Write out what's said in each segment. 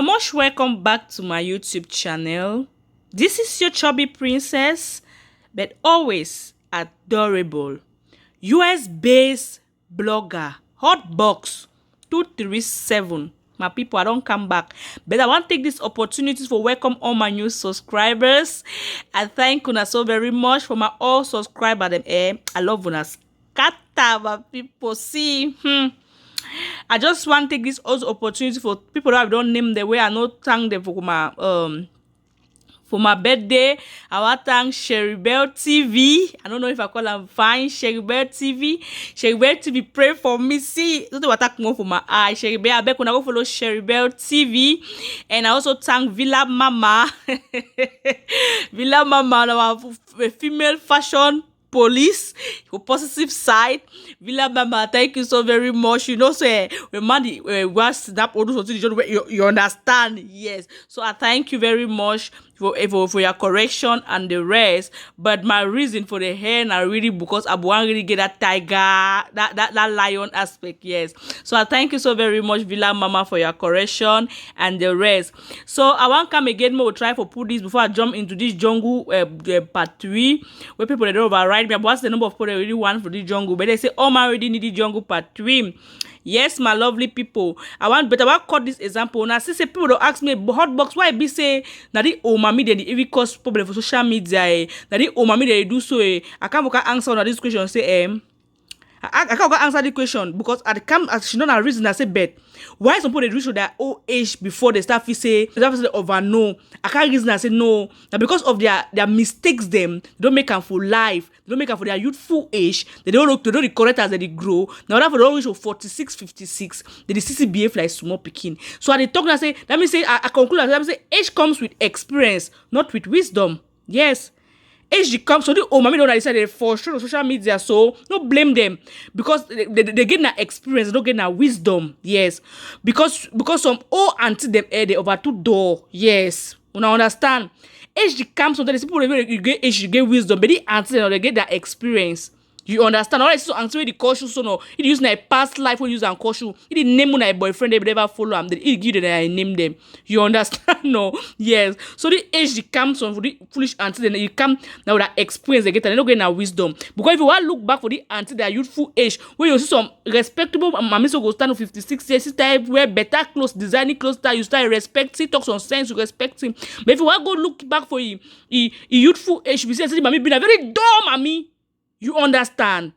Most welcome back to my YouTube channel. This is your chubby princess, but always adorable. US-based blogger, Hotbox 237. My people, I don't come back, but I want to take this opportunity for welcome all my new subscribers. I thank una so very much for my all subscribers. I love una scatter, my people. See, I just want to take this also opportunity for people that I don't name the way I know thank them for my birthday. I want to thank Sherry Bell TV. I don't know if I call her fine. Sherry Bell TV. Sherry Bell TV, pray for me. See, don't what I more for my eye. Sherry Bell, I beg when I go follow Sherry Bell TV. And I also thank Villa Mama. Villa Mama, our female fashion police for positive side. Villa Mama, thank you so very much. You know, say when man was snap all those you understand. Yes, so I thank you very much for your correction and the rest. But my reason for the hair now really because I want really get that tiger, that lion aspect. Yes, so I thank you so very much, Villa Mama, for your correction and the rest. So I want to come again more try for put this before I jump into this jungle part 3 where people they don't override me. What's the number of people they really want for this jungle? But they say, oh, I already need the jungle part 3. Yes, my lovely people. I want cut this example. Now, see, people don't ask me, Hotbox, why be say that the oh mommy they even cause problem for social media? That the oh mommy they do so. I can't answer on this question. Say I can't answer the question because at the camp she not a reason I say bet. Why some people they reach their old age before they start to say over no. I can't reason I say no. Now because of their mistakes them, they don't make them for life, they don't make them for their youthful age, they don't look the correct as they grow. Now that for the reach of 46, 56, they still behave like small picking. So at the talk I say, let me say I conclude let me say age comes with experience, not with wisdom. Yes. Age comes so the oh mommy don't decide they for sure on social media, so no blame them because they get that experience, they don't get that wisdom. Yes, because some old auntie them they over two door. Yes, you understand. Age comes so the people you get age, you get wisdom, but the auntie they get that experience. You understand? Alright, so answer the cautious so no. It use na past life when use and cautious. It name when a boyfriend they never follow them. It give them I name them. You understand? No. Yes. So the age they comes from for the foolish auntie, then you come now with that experience they get and they don't get that wisdom. Because if you want to look back for the auntie their youthful age, where you see some respectable mommy so go stand for 56 years, she start wear better clothes, designing clothes style, you start respecting, talk some sense, you respect him. But if you want to go look back for he youthful age, you see mommy been a very dumb mommy. You understand?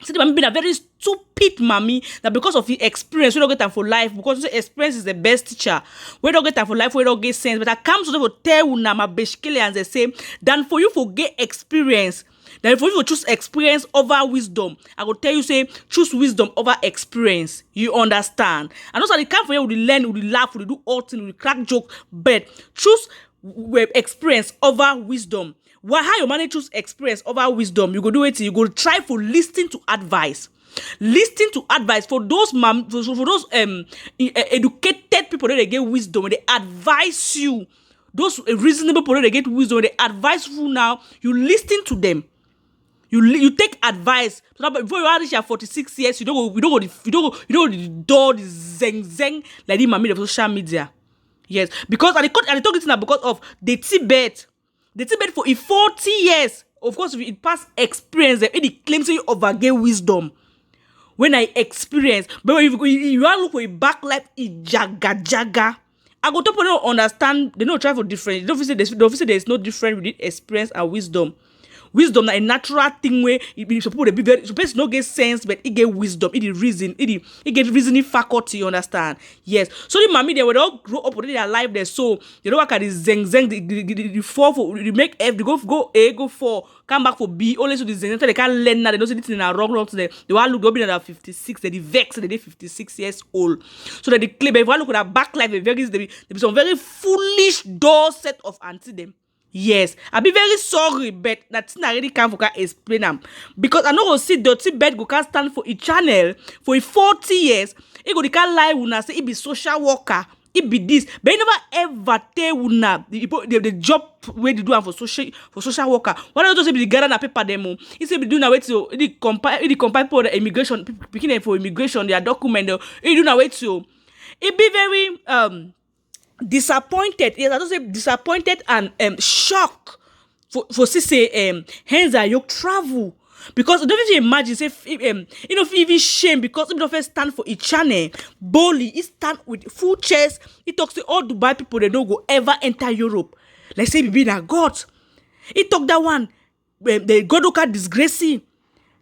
See, the mommy been a very stupid mommy that because of the experience, we don't get time for life. Because the experience is the best teacher. We don't get time for life, we don't get sense. But I come to them to tell you now, my beshkele and they say, than for you for get experience. Then for you to choose experience over wisdom, I will tell you say choose wisdom over experience. You understand? And also they come for you with learn, with laugh, with do all things, with crack joke, but choose experience over wisdom. Why how you manage choose experience over wisdom? You go do it. You go try for listening to advice. Listen to advice for those for those educated people that they get wisdom. They advise you. Those reasonable people that they get wisdom. They advise you now. You listen to them. You take advice. So that before you reach your 46 years, you don't go the zeng like the mammy of social media. Yes, because I talk this now because of the Tibet. The Tibet for 40 years. Of course, if it past experience, it claims you overgate wisdom. When I experience, but if you want to look for a back life, it jaga. I go to people don't understand. They don't try for different. They don't say there's no difference with experience and wisdom. Wisdom na a natural thing where it supposed to be very supposed to not get sense, but it get wisdom, it reason, it get reasoning faculty, you understand? Yes. So the mommy they will all grow up with their life there, so they don't work at the zeng, the fall for they make F, they go A, go 4, come back for B, only so the zeng, so they can't learn now, they don't see anything wrong to them. They want look, they'll be at 56, they vex, they 56 years old. So that they claim, but if you look at that back life, they be some very foolish door set of auntie them. Yes, I be very sorry, but that's not really can for explain them because I know go see dirty bed go can stand for a channel for 40 years. It go can lie una say it be social worker, it be this, but you never ever tell una the job where they do for social worker. Why don't you say be the gather na paper demo? He say be do na wait to the compile for the immigration picking for immigration their document. He do na wait to it be very disappointed. Yes, I don't say disappointed and shocked for say hence I yoke travel. Because don't even imagine say if even shame because if don't first stand for each channel boldly, he stand with full chest. He talks to all Dubai people they don't go ever enter Europe. Like say be na God. He talk that one the God look at disgracing.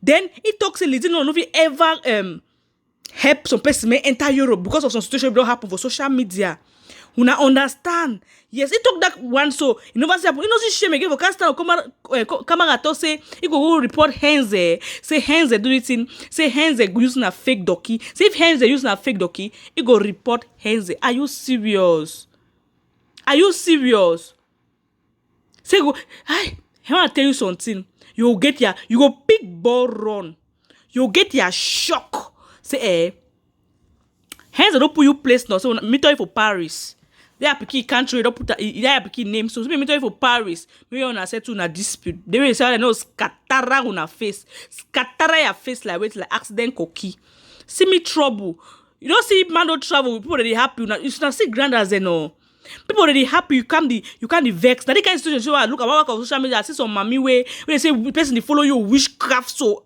Then he talks a little no fit ever help some person may enter Europe because of some situation don't happen for social media. Una understand? Yes, he talk that one so you never say you know see shame again for Castan camera to say he go report Henze, say Henze do it in, say Henze using a fake donkey. Say if Henze using a fake donkey, he go report Henze. Are you serious? Are you serious? Say go, I want to tell you something. You go pick ball run. You get your shock. Say hence I don't put you place now. So me tell you for Paris. They are picking country. Don't put they are picking name. So me tell you for Paris. Me on a settle na dispute. They will say no scattera on her face. Scattera your face like wait like accident cookie. See me trouble. You don't see man don't travel. People already happy. You should not see grand as they know. People already happy. You can't be vexed. Now they kind of situation. So I look at what on social media. I see some mommy way when they say the person they follow your witchcraft so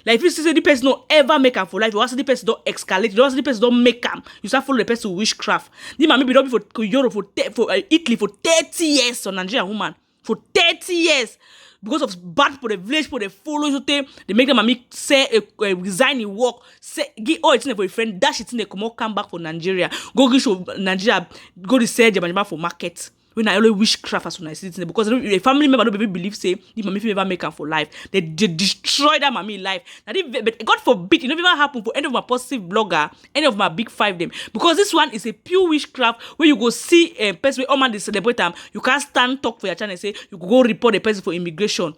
like if you see the person don't ever make am for life, you want to see the person don't escalate, you want to see the person don't make am, you start follow the person witchcraft. The mommy be done for Europe for Italy for 30 years on Nigerian woman for 30 years. Because of bad people, the village people, they follow you, they make them mommy say resign in work, say give all it's in for a friend, dash it in the come back for Nigeria, go give show Nigeria, go to sell Japan for market. When I always witchcraft as when I see it because a family member don't believe say the mommy never make am for life. They destroy that mommy life. Now but God forbid it never happen for any of my positive blogger, any of my big five them. Because this one is a pure witchcraft where you go see a person where all man they celebrate them, you can't stand talk for your channel and say you go report the person for immigration.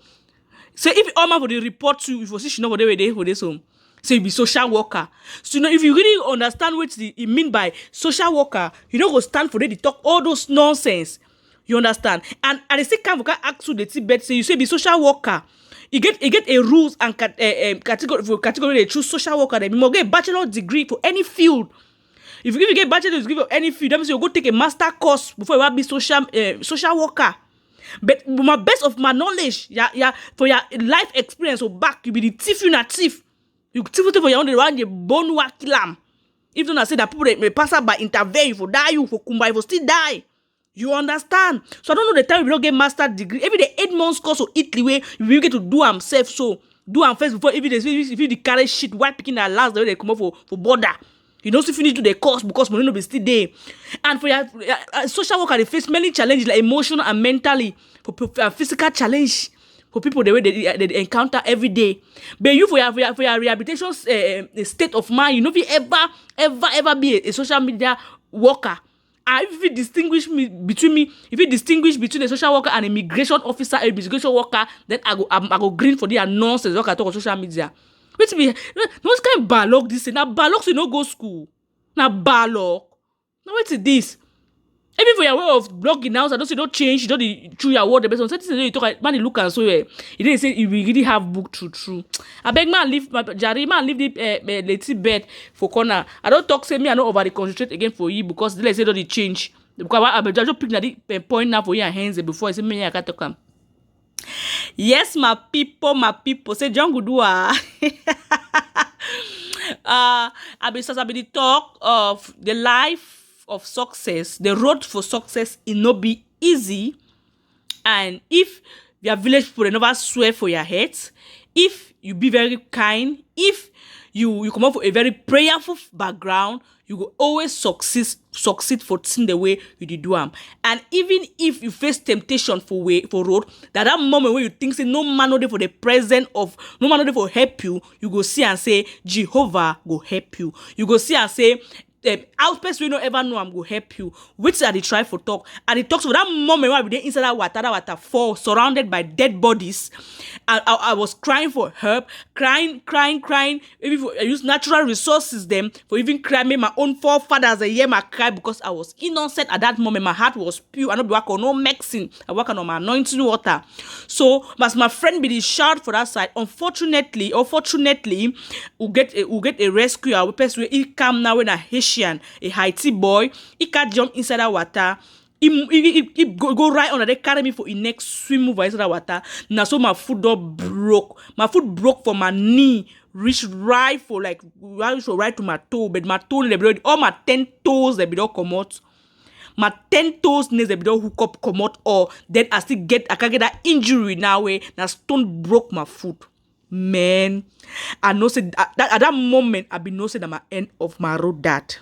So if all man for the report to you, if you see she know what they for this home. So you be social worker. So you know if you really understand what it mean by social worker, you don't go stand for them to talk all those nonsense. You understand? And at the same time, we can ask you the Tibet say you say be social worker. You get a rules and category they choose social worker. They get a bachelor degree for any field. If you get bachelor degree for any field, that means you go take a master course before you will be social worker. But my best of my knowledge, for your life experience or back, you be the thief, you not thief. You thief for your own around the bone wakilam. If you not say that people may pass by intervene, for die, you for kumba, for still die. You understand? So I don't know the time we don't get master degree. Every day 8 months course of Italy where we get to do himself so do him first before every day if you carry shit white picking that last the way they come up for border. You don't still finish to the course because money no be still there. And for your social worker they face many challenges like emotional and mentally for physical challenge for people the way they encounter every day. But you for your rehabilitation state of mind, you know if you ever be a social media worker. If you distinguish between a social worker and immigration officer, a immigration worker, then I go green for the nonsense worker talk on social media. Wait me, those kind of balog this now balog so you no go school. Now balog. Now wait this. Even for your way of blogging now, I don't say don't change, you don't through your word the best. Something you talk man look and so you didn't say you really have book true. I beg man leave my Jerry man leave the little bed for corner. I don't talk say me I don't over the concentrate again for you because they say don't change. Because I just pick the point now for your hands before I say me I can't talk. Yes, my people say Jungle do I be the talk of the life of success, the road for success it no be easy. And if your village people they never swear for your heads, if you be very kind, if you come up with a very prayerful background, you will always succeed for seeing the way you did do them. And even if you face temptation for road, that moment where you think say no man no dey for the present of no man no dey for help you, you go see and say Jehovah go help you. You go see and say outpace we no ever know I'm go help you. Which are the try for talk and it talks for that moment where we dey inside that water fall surrounded by dead bodies. I was crying for help, crying. Maybe I use natural resources them for even cry. Make my own forefathers a year my cry because I was innocent at that moment. My heart was pure. I not work on no mixing. I work on my anointing water. So as my friend be the shout for that side. Unfortunately, we get a rescue. Our person he come now when I hit Haitian, a Haiti boy. He can jump inside that water. He go right under. They carry me for the next swim over inside that water. Now so my foot all broke. My foot broke from my knee. Reach right for like right to my toe. But my toe, all my 10 toes they be all come out. My 10 toes nails they be all hook up come out. Or then I can't get that injury now. Now stone broke my foot. Man, I know say that at that moment I be know say that my end of my road that.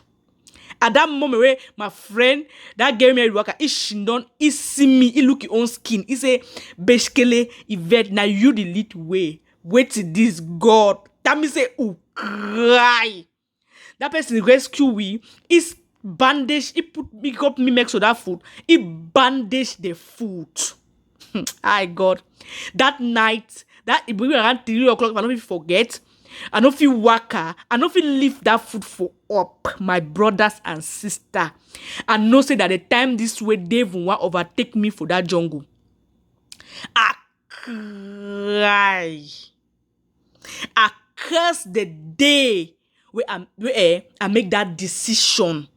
At that moment where my friend that gave me a worker, he see me, he look his own skin. He say, Beshkele, Yvette, now you the lead way. Wait till this God. That me say, oh, cry. That person rescue me. He bandage, he put me up me make so that food. He bandage the food. Hi God. That night, that it be around 3 o'clock, I don't forget. I don't feel waka. I don't feel lift that food for up, my brothers and sister. I know say that the time this way Dave want overtake me for that jungle. I cry. I curse the day where I make that decision.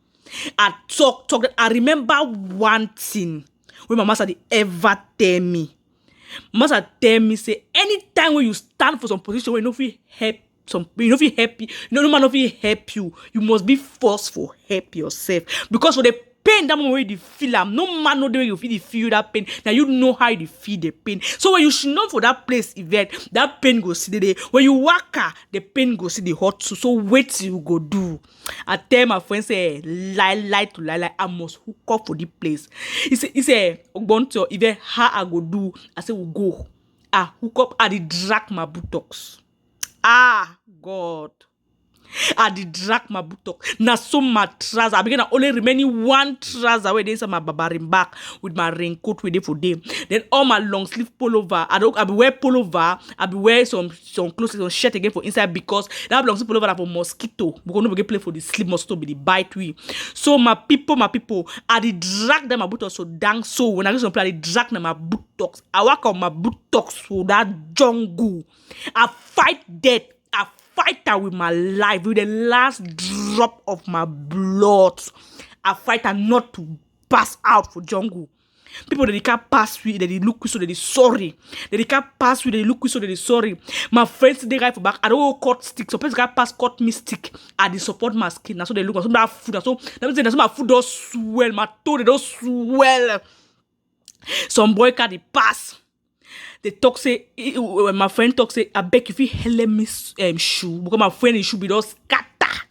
I talk that I remember one thing when my master ever tell me. Master tell me say anytime when you stand for some position where you know feel help you know feel help you, no man no feel help you, you must be forceful help yourself. Because for the pain that moment where you feel no man know the way you feel that pain. Now you know how you feel the pain. So when you should know for that place event, that pain go see the day. When you waka, the pain go see the hot. So wait till you go do. I tell my friend say lie, I must hook up for the place. He say Ogbonto even how I go do. I say we go. I hook up at the drag my buttocks. Ah God. I did drag my buttocks. Now so my trouser. I begin to only remaining one trouser where they inside my babarim back with my raincoat with it for them. Then all my long sleeve pullover. I be wear pullover. I be wear some clothes, some shirt again for inside because that long sleeve pullover are for mosquito. Because nobody play for the sleep mosquito be the bite we. So my people, I did drag them my buttocks so dang so when I get some play, I did drag them my buttocks. I walk on my buttocks for that jungle. I fight death. I fight her with my life, with the last drop of my blood. I fight her not to pass out for jungle. People that they can't pass through, they look so they sorry. They can't pass through, they look so they sorry. My friends they right for back. I don't cut stick. So people can't pass cut me stick. I they support my skin. That's so they look. So that food. So that means that's my food does swell. My toe they don't swell. Some boy can't pass. They talk say when my friend talk say I beg if you hell me shoe because my friend shoe be just scatter.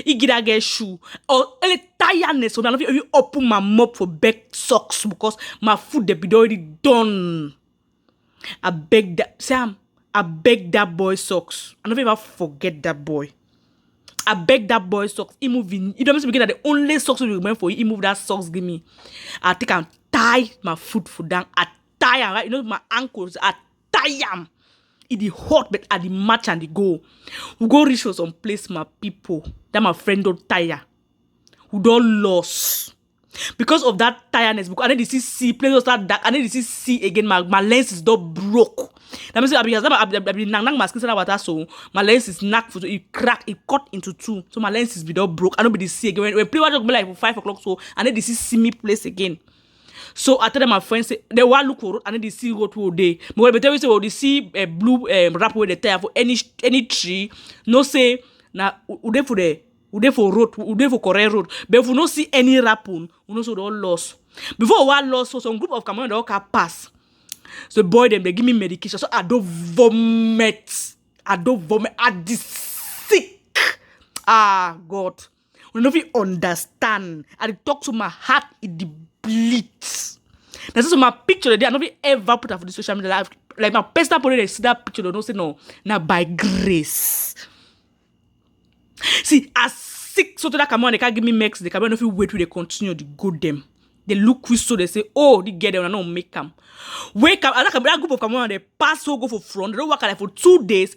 He get a get shoe or any tiredness. So I don't you open my mouth for beg socks because my food they be already done. I beg that Sam. I beg that boy socks. I don't ever forget that boy. I beg that boy socks. He move in. You don't begin that the only socks we remember for you. He move that socks give me. I think I tie my foot for down. I tie am, right? You know my ankles. I tie am. It is hot, but at the match and the go. We go reach for some place, my people. That my friend don't tire. Who don't lose. Because of that tiredness, because I need to see places start dark. I need to see again. My lens is not broke. That means I be nang my skin water so my lens is knocked for so it crack, it cut into two. So my lens is be not broke. I don't be the see again. When play water be like for 5 o'clock, so I need to see me place again. So I tell them my friends say they want look for road and they see road all day. But when they say oh they see a blue wrap where they tire for any tree, no say na ude for the ude for road, ude for correct road. But if you no see any rapun, you know so they all lost. Before one lost, so some group of Cameroon they all can pass. So boy them they give me medication. So I don't vomit. I the sick. Ah God. You know if you understand. I talk to my heart it the bleeds. That's so my picture today. I never ever put up for the social media life. Like my personal point, they see that picture, they don't say no. Now by grace. See, as sick so to that come on, they can't give me mix. They can't if you wait till they continue to go them. They look quick, so they say, oh, they get them and not make them. Wake up, that group of Cameroon, they pass so go for front. They don't work like for 2 days.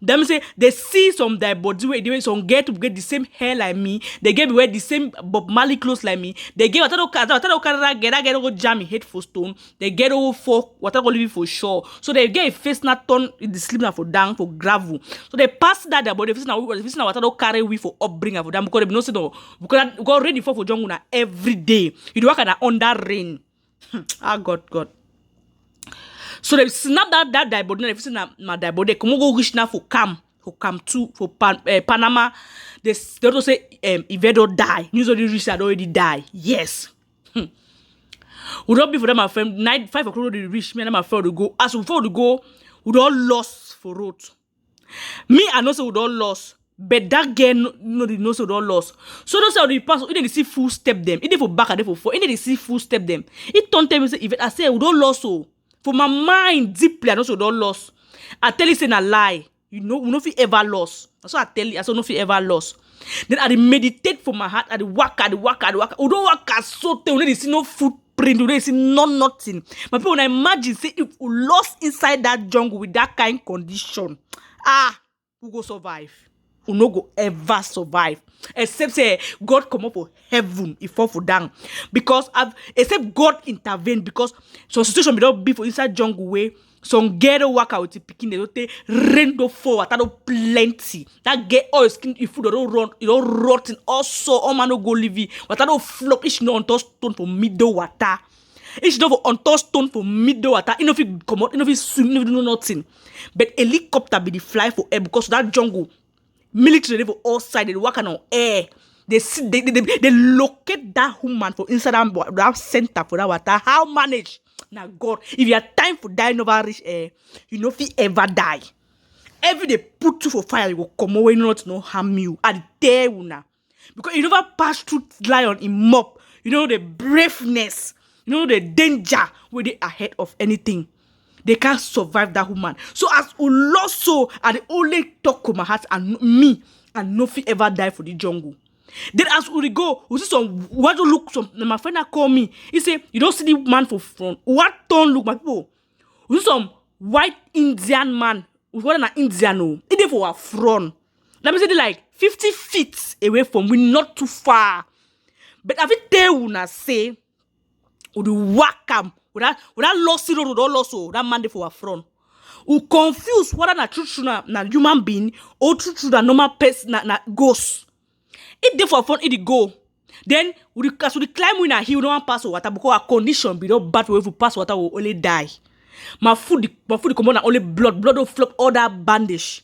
Them say they see some their body where they some get to get the same hair like me. They get wear the same Bob Marley clothes like me. They get what get go jam head for stone. They get over for what go living for sure. So they get a face not turn in the sleep now for down for gravel. So they pass that their body face now what carry we for upbringing for them because they know say no because go ready for jungle na every day. You do work at under rain. Ah God. So they snap that die body. If you see my die body, come go reach now for Cam to for Panama. They don't say Ivedo die. News already reach that already die. Yes. Would not be for them my friend. 5 o'clock they reach me and my friend to go. As before to go, we all lost for road. Me I know say we all lost. But that girl no so don't lost. So those are the pass. If they see full step them. If they for back and they for four. If they see full step them. It don't tell me say if I say we don't lost so. For my mind deeply I know so don't lost. I tell you say a lie. You know we no fit ever lost. So I tell you I so no fit ever lost. Then I meditate for my heart. I work. We don't work as so we don't see no footprint. We don't see nothing. My people when I imagine say if we lost inside that jungle with that kind of condition, we go survive. We no go ever survive. Except say God come up for heaven, if fall for down. Because except God intervene because some situation may not be for inside jungle way. Some get work out with picking they don't take rain do fall, water do plenty. That get all skin if food don't run, it don't rotten. Also, all man no go live. Water don't flop. Each no on top stone for middle water. Each no for on top stone for middle water. You know if you come out, you know if you swim, you know nothing. But helicopter be the fly for air because that jungle. Military for all sides, they work on air. They locate that woman for inside that center for that water. How manage? Now God, if you have time for dying over rich air, you know if you ever die. Every day put you for fire, you will come away not no harm you. And there you now. Because you never pass through lion in mob. You know the braveness, you know the danger where they ahead of anything. They can't survive that woman. So as we lost so, I the only talk to my heart and me and nothing ever die for the jungle. Then as we go, we see some what you look some my friend call me. He say, you don't see the man for front. What turn look my people? We see some white Indian man. We call an Indian no. He dey for our front. Let me say they like 50 feet away from we, not too far. But I fit tell you na say, we do whack am. Without lost it or without lost that man dey for our front. We confuse whether na true na human being or true na normal person na ghost. It dey for front, it go. Then we climb in a hill, no one pass water because our condition be not bad. If we pass water, we only die. My food come on only blood will flop all that bandage.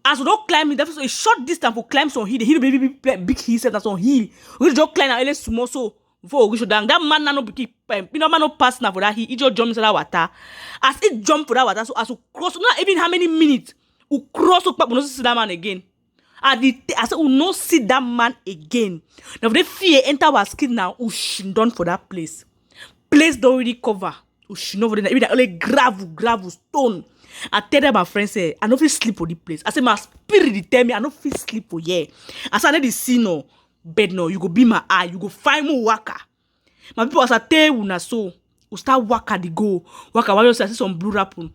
As we don't climb it, that's a short distance for climb some hill. The hill be big hill, that's on hill. We just climb and only small so. Before we go down, that man no be man no pass now for that he just jump into that water. As it jump for that water, so as we cross, not even how many minutes we cross up, we no see that man again. I said we no see that man again. Now the fear enter our skin now, we done for that place. Place don't really cover. We should know for that. Even only gravel, stone. I tell them my friends say I no fit sleep for the place. I say my spirit tell me I no fit sleep for here. I said I dey see no. Bed no, you go be my eye, you go find more worker. My people as I tell you na so, we start worker the go. Worker while you see some blue happen.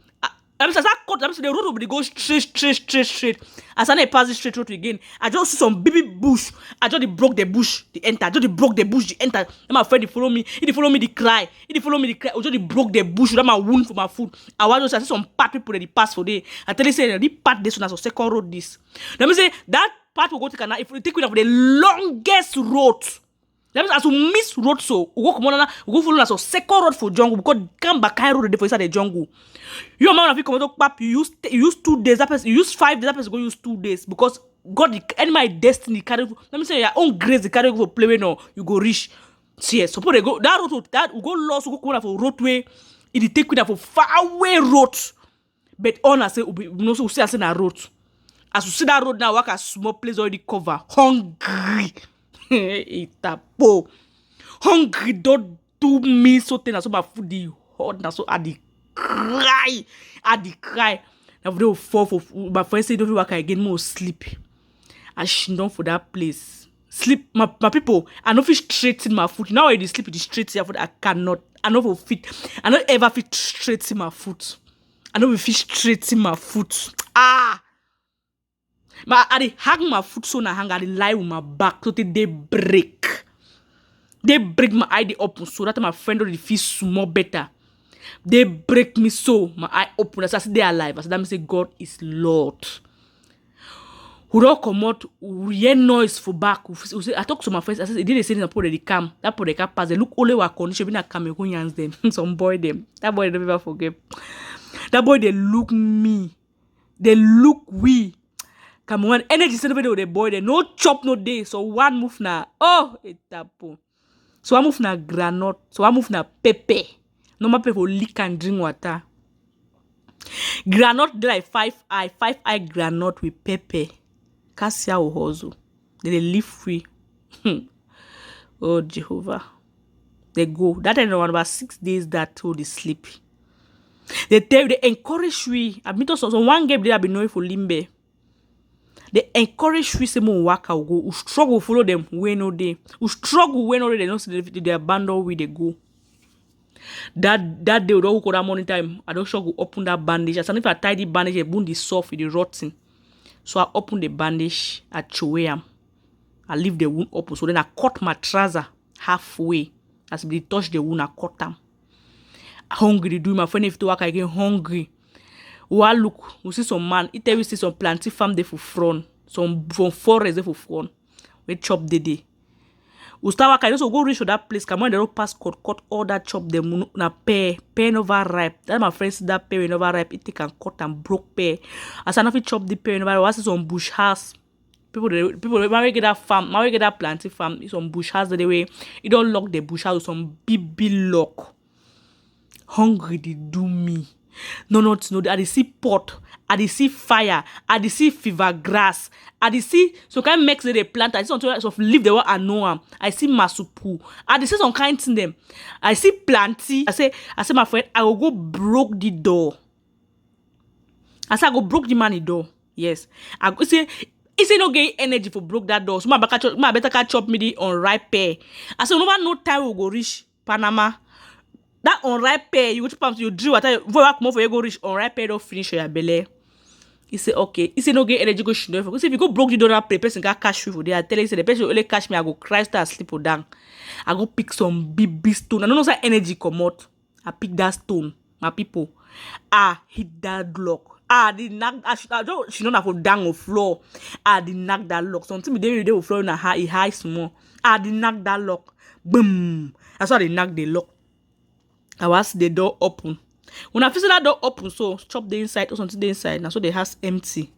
I mean, as I cut, the road will go straight. As I pass the straight road again, I just see some baby bush. I just broke the bush, the enter. I just broke the bush, the enter. And my friend, he follow me, the cry. I just broke the bush, that my wound for my food. I want to see some part people that they pass for day. I tell you, say, the part this one as a second road this. Let me say, that part will go to Canada. If we take it for the longest road. That means as we miss road so, we go follow as a second road for jungle because come back road for inside the jungle. Your man if you come to pap, you use 2 days, that person you use 5 days, that person go use 2 days because God the enemy destiny carry. Let me say your own grace the carry go for play no, you go reach. See, suppose they go that road that we go lost, we go come for roadway, it take with for far away road. But on I say we no so see as na road. As you see that road now, work a small place already cover. Hungry. Itapo. Hungry don't do me so ten so my food the hot na so I the cry. Now they will fall for my friend say don't work again more sleep. I she done for that place. sleep. My people, I no fit straighten my foot. Now when you sleep with the straight here foot, I cannot. I no go fit. I no ever fit straighten my foot. I no fit straighten my foot. I dey hang my foot so na hang. I dey lie with my back so they break. They break my eye dey open so that my friend already feel small better. They break me so my eye open. As I see they alive. As that me say God is Lord. Who don't come out, we hear noise for back. I talk to my friends. I said, they say that they come. That they can pass. They look only what condition. Be na Cameroonians them. Some boy them. That boy they never forget. That boy they look me. They look we. Cameroon energy celebrate with the boy. They no chop no day. So one move na. Oh, it tapo. So one move na granite. So one move na pepper. No matter for lick and drink water. Granite they like 5 eye granite with pepper. Cassia or hustle. They live free. Oh Jehovah. They go. That end around about 6 days that till they sleep. They tell you, they encourage we. I mean, so one game they have been knowing for limbe. They encourage we say more work go. Who struggle follow them when no day. Who struggle when no day. They don't see they abandon where they go. That day, we don't go that morning time. I don't struggle open that bandage. As if I tie the bandage, the bone is soft, it is rotten. So I open the bandage, I chew am. I leave the wound open. So then I cut my trouser halfway. As they touch the wound, I cut them. Hungry, do my friend if to work again hungry. Well, look, we see some man. It tell we see some planty farm there for front. Some from forest there for front. We chop the day. We start work. I also go reach to that place. Come on, they don't pass cut all that chop them na pear never ripe. That my friends see that pear never ripe. It can cut and broke pear. As I not chop the pear never ripe. I see some bush house. People might get that farm. Might get that planty farm. Some bush house the way. It don't lock the bush house with some big lock. Hungry they do me. No. I dey see pot. I dey see fire. I dey see fever grass. I dey see some kind mix they plant. I see some of leaf they want I know am. I see masupu. I dey see some kind thing them. I see planty. I say my friend, I will go broke the door. I say I go broke the man the door. Yes. I go say. He say no get energy for broke that door. So my better catch chop me the unripe pear. I say no time we go reach Panama. That unripe pear, you go to pump, you drill water, for you go reach unripe pear, don't finish your belly. He say, okay. He say, no get energy, go shit. He say, if you go broke the door, the person can cash you for there. I tell you, say, the person only cash me, I go cry, start sleep or down. I go pick some big stone. I don't know how energy come out. I pick that stone, my people. Hit that lock. They knock. She don't have to down on floor. They knock that lock. Something they will floor in a high small. They knock that lock. Boom. That's why they knock the lock. I was the door open. When I feel that door open, so chop the inside or something the inside. Now so the house empty.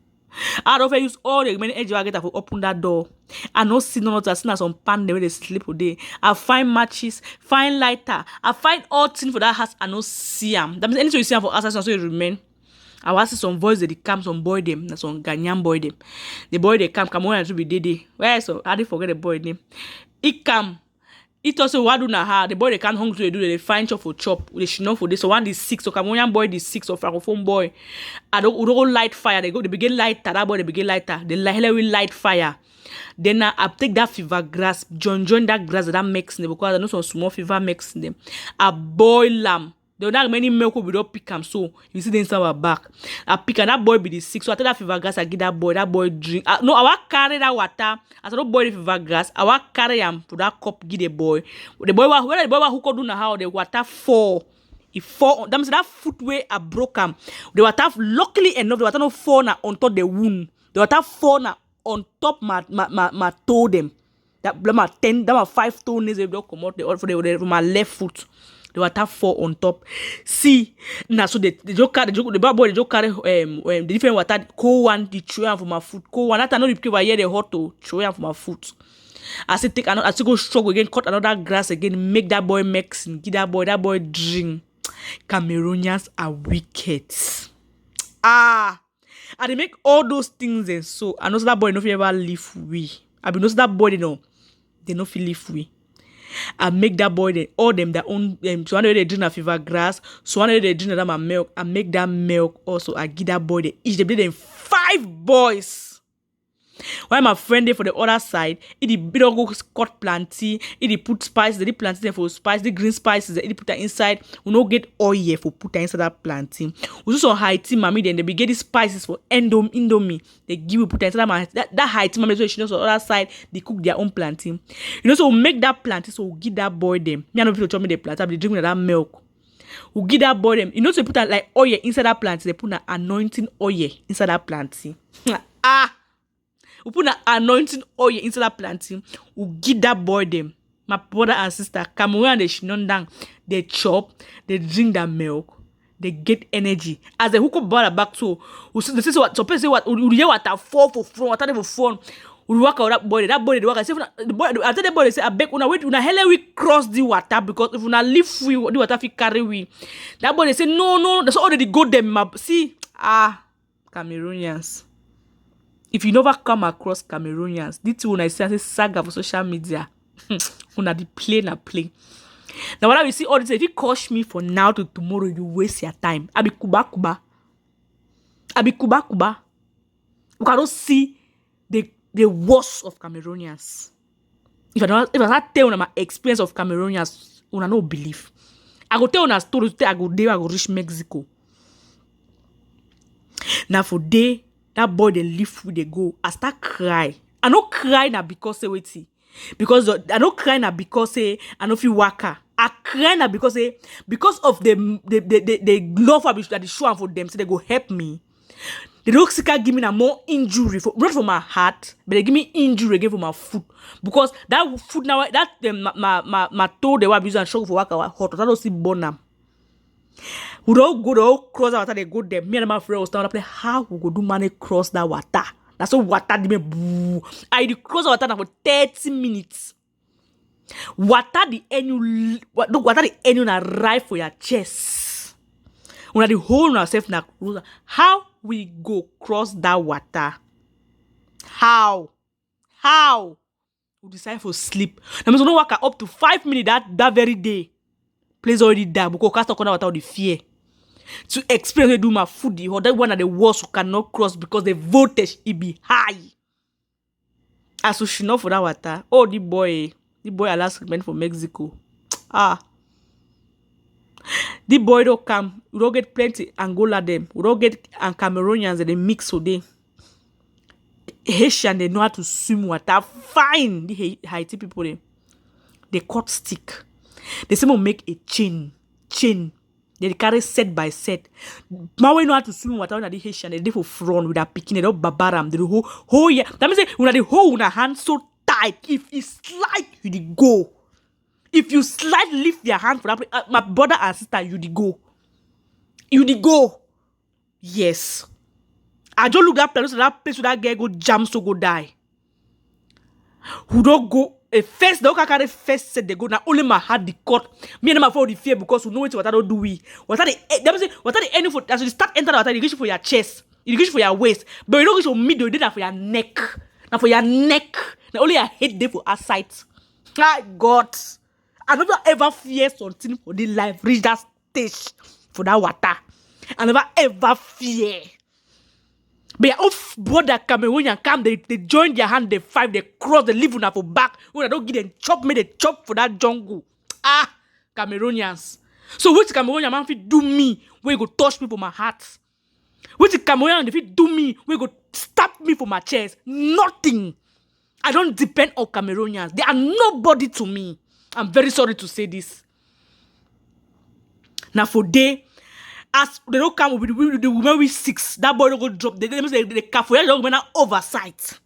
I don't use all the many edge I get to open that door. I no see none of that. I see some pan where they sleep all day. I find matches, find lighter. I find all things for that house. I no see them. That means anything you see them for us, so you remain. I was see some voice that they come, some boy them, some Ghanaian boy them. The boy they come on to be Dede. Where so I didn't forget the boy name. He come. It also what do na ha the boy they can't hungry they find chop for chop they should know for this so one is 6 so Cameroonian boy the 6 of Francophone boy I don't light fire they begin lighter that boy they begin lighter they light fire then I take that fever grass join that grass that makes them because I know some small fever makes them I boil them. There not many milk we don't pick them so you see the inside our back. I pick and that boy be the 6 so I take that fever grass I give that boy drink. No I want carry that water as I don't boil the fever grass I want carry him for that cup give the boy when the boy who could do now how the water fall. It fall that means that footway I broke him. The water luckily enough the water no fall na on top the wound. The water fall na on top my toe them. That my 10 that my 5 toenails they don't come out for my left foot. The water fall on top. See, now so the bad boy they just carry the different water cold one the throw for my foot. Cold one that I know the people here they hot to throw for my foot. I say take another I still go struggle again, cut another grass again, make that boy mix and give that boy drink. Cameroonians are wicked. And they make all those things and so I know that boy no fit ever live we. I be know that boy they no fit live we. I make that boy all them their own so one day they drink a fever grass, so one day they drink that my milk. I make that milk also. I give that boy they each they them 5 boys. While my friend there for the other side, it don't go cut plantain, it put spices, they plantain there for spice, the green spices, it put that inside. We no get oil for put that inside that plantain. We do some high tea mommy then they be get the spices for indomie. They give you put that inside that high tea mommy so she knows on the other side they cook their own plantain. You know, so we make that plantain, so we give that boy them. Me and no people tell me the plantain, they drink that milk. We give that boy them. You know, so they put that like oil inside that plantain, they put an anointing oil inside that plantain. We put an anointing oil inside that plantain. We give that boy them. My brother and sister, Cameroon, they shine down. They chop, they drink that milk, they get energy. As they hook up back to, they say what? So people say what? We hear what? Fall for front, what? For front. We walk out that body. That body, they walk. I say the boy. I tell the boy, they say, I beg, una wait, una hell we cross the water because if una leave free, the water fi carry we. That boy, they say no, that's already go them. See, Cameroonians. If you never come across Cameroonians, this one I say saga for social media. Una the play na play. Now when I will see all this, if you coach me for now to tomorrow, you waste your time. I be kuba. You cannot see the worst of Cameroonians. If I not tell you my experience of Cameroonians, una no believe. I go tell you a story. I go reach Mexico. Now for day. That boy they leave with they go. I start cry. I don't cry now because say wait. Because I don't cry now because say I don't feel waka. I cry now because of the love that they show for them, so they go help me. They don't give me more injury not for my heart, but they give me injury again for my foot. Because that foot now that my toe they were abusing and shock for waka hot. I don't see bonam. We don't go to cross the water, they go there. Me and my friend was down play how we go do money cross that water. That's so water the me I cross the water now for 30 minutes. Water the end na arrive for your chest. When the whole yourself na cruise. How we go cross that water? How? We decide for sleep. That means we don't work up to 5 minutes that very day. Place already there because cast on water the fear. To experience do my food, or that one of the worst who cannot cross because the voltage it be high. As we should know for that water. Oh, the boy last meant for Mexico. The boy don't come. We don't get plenty Angola them. We don't get Cameroonians and they mix so they Haitian they know how to swim water. Fine, the Haiti people they cut stick. They say make a chain. They carry set by set. Mawe know how to swim water when the Haitian they for front with a picking it up babaram. They whole yeah. That means when they hold una hand so tight. If it slide, you the go. If you slide, lift your hand for that. My brother and sister, you the go. Yes. I just look that place where that girl go jam so go die. Who don't go? A first, they don't carry first set they go now. Only my heart the cut. Me and my phone the fear because we know what I don't do we. What are the any for as you start enter the water, you reach for your chest, you reach for your waist, but you don't reach for middle, you do that for your neck. Now for your neck. Now only I hate there for our sight. My God. I never ever fear something for the life reach that stage for that water. I never ever fear. But your off brother Cameroonian come, they join their hand, they fight, they cross, they leave una for back. When I don't give them chop me, they chop for that jungle. Cameroonians. So which Cameroonian man fit do me where you go touch me for my heart? Which Cameroonian fit do me where you go stab me for my chest? Nothing. I don't depend on Cameroonians. They are nobody to me. I'm very sorry to say this. Now for they, as they don't come with the woman with 6, that boy don't go drop. They careful. They don't go oversight.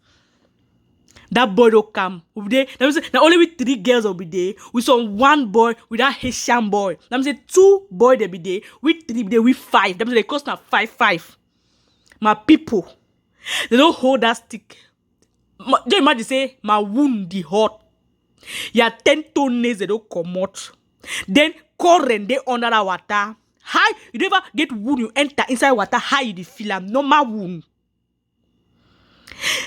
That boy don't come. Now only with 3 girls will be there. We saw 1 boy with that Haitian boy. That means 2 boys they be there. With 3 there with 5. That means they cost now 5. My people, they don't hold that stick. Just imagine say my wound the hot. Ya 10 toenails they don't come out. Then current they under the water. High, you never get wound, you enter inside water, high you the feel am normal wound.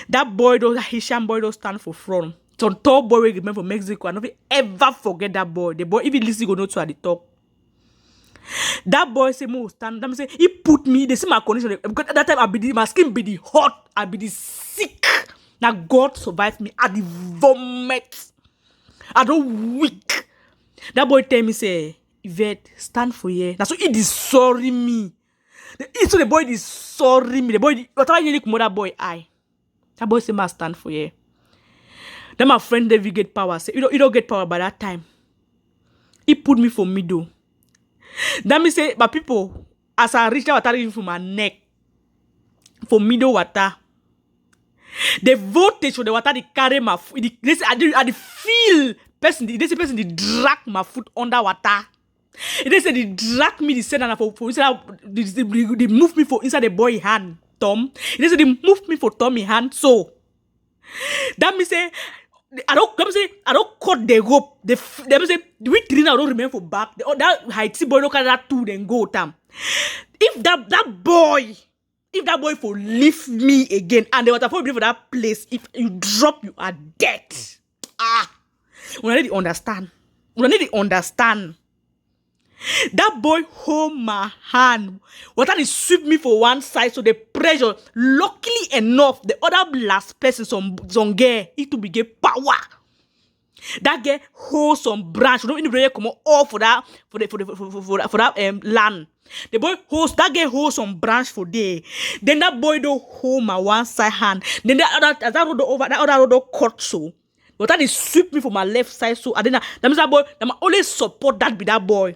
That boy, that Haitian boy, don't stand for front. Some tall boy will remember from Mexico. I never ever forget that boy. The boy, even listen go know to at the top. That boy say, "Mo stand." That say he put me. They see my condition because at that time my skin be the hot, I be the sick. Now God survived me. I the vomit. I don't weak. That boy tell me, say, Yvette, stand for you. Now so it is sorry me. So the boy is sorry me. The boy, whatever you look that boy eye. That boy say, must stand for you. Then my friend David get power. Say, you don't get power by that time. He put me for middle. That me say, but people, as I reach that water from my neck, for middle water, the voltage for the water, they carry my foot. They say, I feel person. They say person they drag my foot under water. They say they drag me. They say that for inside. They move me for inside the boy hand. Tom. They say they move me for Tommy hand. So that me say. I don't cut the rope. They say we three now don't remain for back. That Haiti boy look at that two then go tam. If that boy for leave me again and the water for that place, if you drop you are dead. We need to understand. That boy hold my hand. Water is sweep me for one side, so the pressure, luckily enough, the other last person, some girl, it to be get power. That girl hold some branch. You don't even really come all for that land. The boy holds that girl hold some branch for there. Then that boy don't hold my one side hand. Then that other road cut so. But that is sweep me for my left side. So I didn't. That means that boy. That always support that be that boy.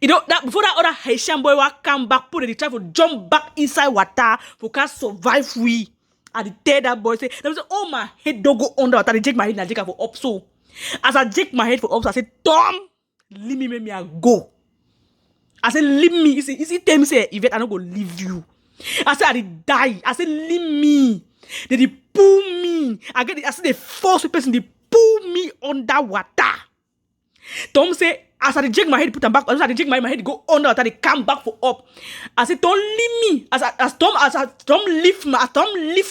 You know that before that other Haitian boy will come back, put it try to jump back inside water for can survive we. And the tell that boy say, oh my head don't go under water. They take my head and take her for up. So as I take my head for up, so I said, Tom, leave me, make me go. I said, leave me. He tell me say, Yvette, I don't go leave you. I said, I did die. I said, leave me. They pull me. I said, they force person, they pull me under water. Tom say, as I take my head, put them back. As I take my head, go under water, they come back for up. I said, don't leave me. As Tom lift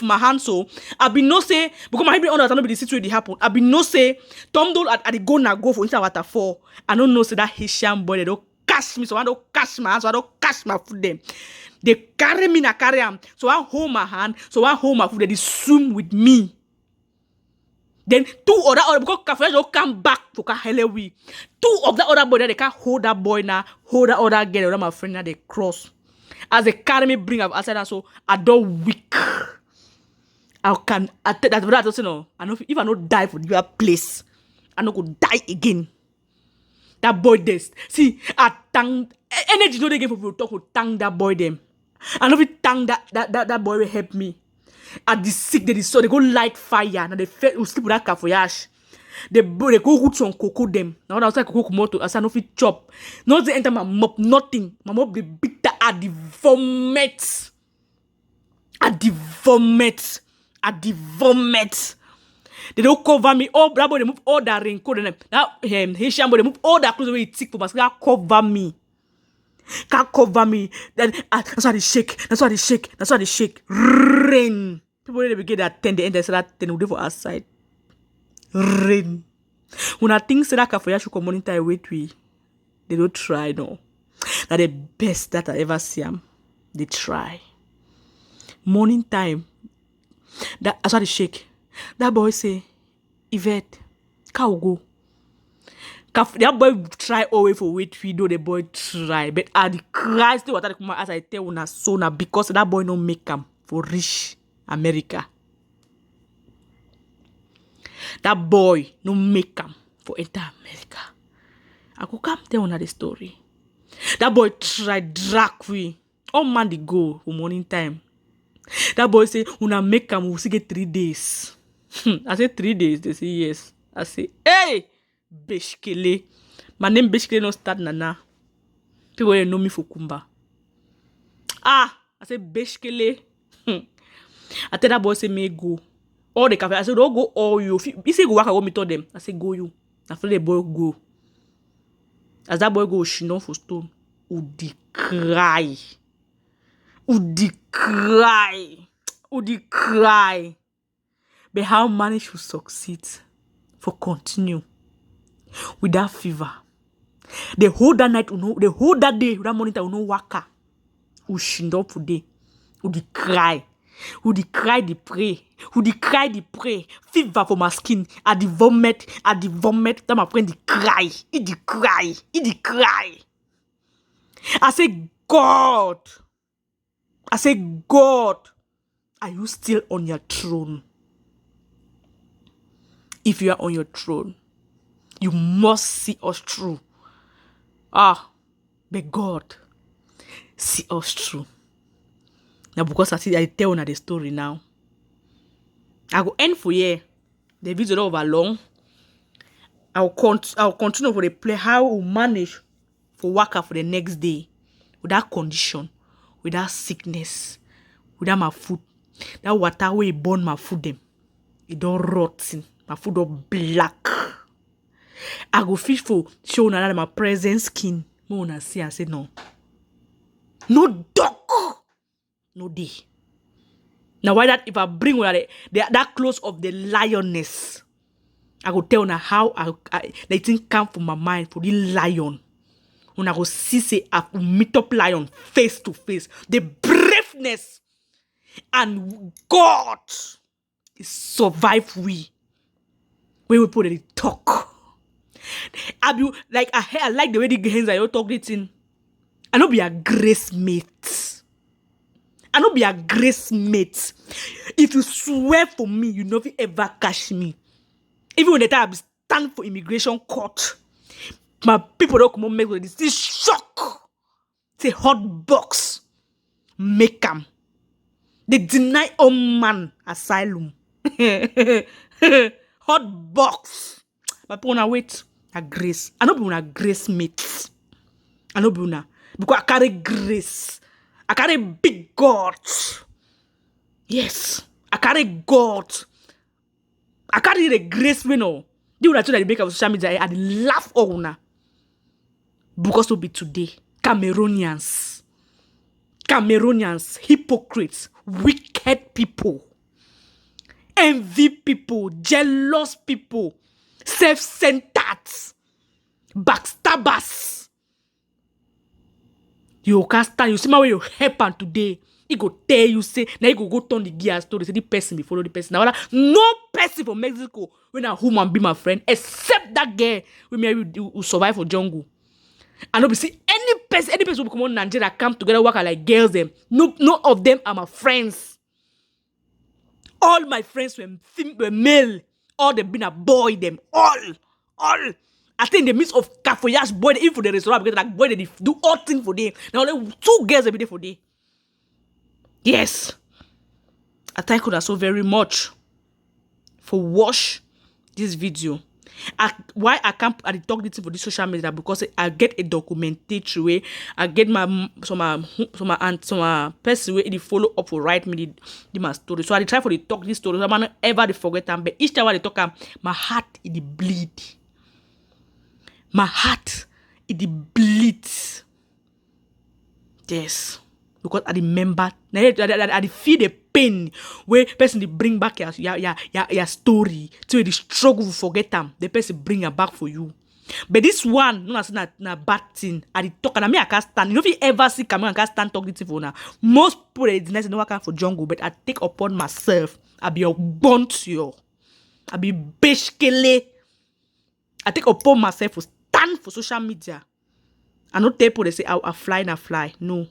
my hand, so I be no say because my head be under water, no be the situation happen. I be no say Tom don't at the go for inside water fall. I don't know say that Haitian boy they don't catch me, so I don't catch my hand, so I don't catch my foot them. They carry me, I carry them. So I hold my hand, so I hold my foot. They swim with me. Then two other because Kafaya don't come back for Kahelewi. Two of the other boy they can't hold that boy now, hold that other girl, that my friend now they cross. As they carry me, bring up outside, so I don't weak. I that's what I don't say no. I know if I don't die for your place, I not go die again. That boy this. See, I thank energy no they give for people talk to thank that boy them. I know if you thank that boy will help me. At the sick, they go light fire. Now they sleep with that cafoyage. They go root some cocoa them. Now I was like cocoa moto. I said no fit chop. Not they enter my mop, nothing. My mop they beat that at the vomit. They don't cover me. Oh, that boy they move all that raincoat and that Haitian boy they move all that clothes away. It's sick for because that cover me. Can't cover me. Then that's why they shake. That's why they shake. Rain. People they begin at 10, they enter that 10 will do for outside. Rain. When I think say that Kafoya should come monitor wait we, they don't try no. That the best that I ever see them. They try. Morning time. That's why they shake. That boy say, Yvette, cow go. That boy try always for wait video. The boy try, but at the Christ what as I tell una so now because that boy no make him for rich America. That boy no make him for enter America. I go come tell una the story. That boy try drag we. All man the go for morning time. That boy say una make him we see get 3 days. I say 3 days. They say yes. I say hey. Beshkele. My name Beshkele no start nana. People will know me for Kumba. I say Beshkele. I tell that boy say me go. All the cafe. I said don't go all you. He say go work I go me tell them. I say go you. After the boy go. As that boy go she know for stone. Udi cry. But how manage to succeed for continue with that fever. The whole that night, the whole that day, that morning, no waka. Ushindo for day. Udi cry. Who the cry, the pray. Who the cry, the pray. Fever for my skin. At the vomit. That my friend, the cry. He the cry. I say, God. Are you still on your throne? If you are on your throne, you must see us through. But God, see us through. Now, because I tell you the story now. I go end for here. The video over long. I'll continue for the play how we manage for work for the next day without condition, without sickness, without my food. That water where it burn my food them. It don't rotten. My food don't black. I go fish for show that my present skin. Me wanna see and say no. No dog. No day. Now why that if I bring that clothes of the lioness, I go tell her how the thing come from my mind for the lion. When I go see say I meet up lion face to face. The braveness and God is survive we. When we put it talk. I like the way the hands I talk it in. I not be a grace mate. If you swear for me, you never ever catch me. Even when the time I stand for immigration court, my people don't come and make this shock. It's a hot box. Make them. They deny all man asylum. Hot box. But people wanna wait. A grace. I know people wanna grace mates. I know people wanna. Because I carry grace. I carry big God. Yes. I carry God. I carry the grace we know. They would have told that they make up social media and laugh all now. Because to be today. Cameroonians, hypocrites, wicked people, envy people, jealous people, self-centered, backstabbers. You can't stand. You see my way you happen today. He go tell you say now you go turn the gear story. Say the person be follow the person. Now no person from Mexico when a woman be my friend except that girl we marry who survive for jungle. And no be see any person who come on Nigeria come together work like girls them. No of them are my friends. All my friends were male. All them been a boy them. All. I think in the midst of Kafoyash boy, even for the restaurant, because like boy, they do all things for them. Now only 2 girls every day for them. Yes. I thank you so very much for watch this video. Why I can't talk this for this social media because I get a documentary way. I get some person way they follow up for write me my story. So I try for the talk this story. So I not ever forget them. But each time I talk, my heart it bleed. My heart it bleeds. Yes. Because I remember, I feel the pain where person they bring back your story. So the struggle to forget them. The person bring it back for you. But this one, no, na bad thing. I talk and I can't stand. You know if you ever see camera and can't stand talking to you now. Most people they deny no work for jungle, but I take upon myself. I be a bunt you. I be beshkele. I take upon myself to stand for social media. I not tell people they say I fly. No.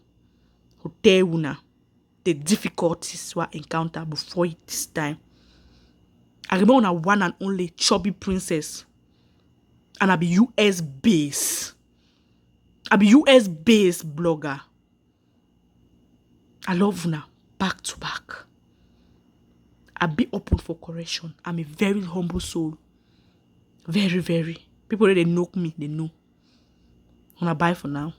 Who tell you now the difficulties we encounter before this time. I remember one and only chubby princess. And I be US based. Blogger. I love now back to back. I be open for correction. I'm a very humble soul. Very, very. People that they know me, they know. Wanna bye for now.